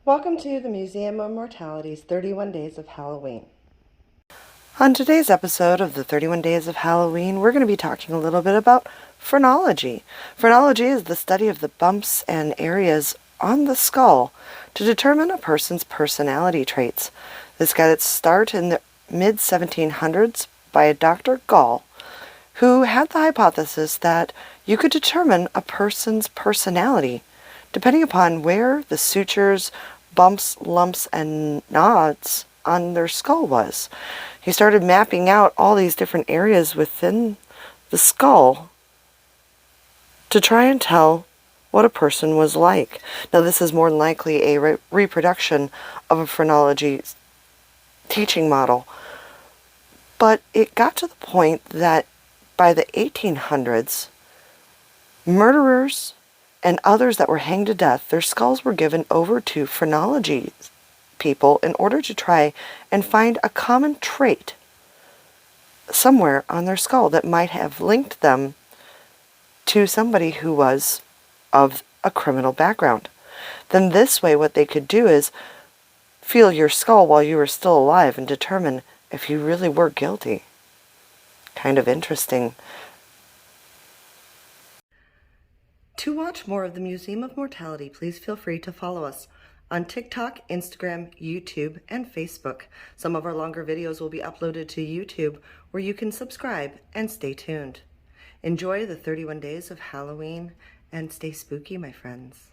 Welcome to the Museum of Mortality's 31 Days of Halloween. On today's episode of the 31 Days of Halloween, we're going to be talking a little bit about phrenology. Phrenology is the study of the bumps and areas on the skull to determine a person's personality traits. This got its start in the mid-1700s by a Dr. Gall, who had the hypothesis that you could determine a person's personality depending upon where the sutures, bumps, lumps, and knots on their skull was. He started mapping out all these different areas within the skull to try and tell what a person was like. Now, this is more than likely a reproduction of a phrenology teaching model, but it got to the point that by the 1800s, murderers and others that were hanged to death, their skulls were given over to phrenology people in order to try and find a common trait somewhere on their skull that might have linked them to somebody who was of a criminal background. Then this way what they could do is feel your skull while you were still alive and determine if you really were guilty. Kind of interesting. To watch more of the Museum of Mortality, please feel free to follow us on TikTok, Instagram, YouTube, and Facebook. Some of our longer videos will be uploaded to YouTube, where you can subscribe and stay tuned. Enjoy the 31 days of Halloween and stay spooky, my friends.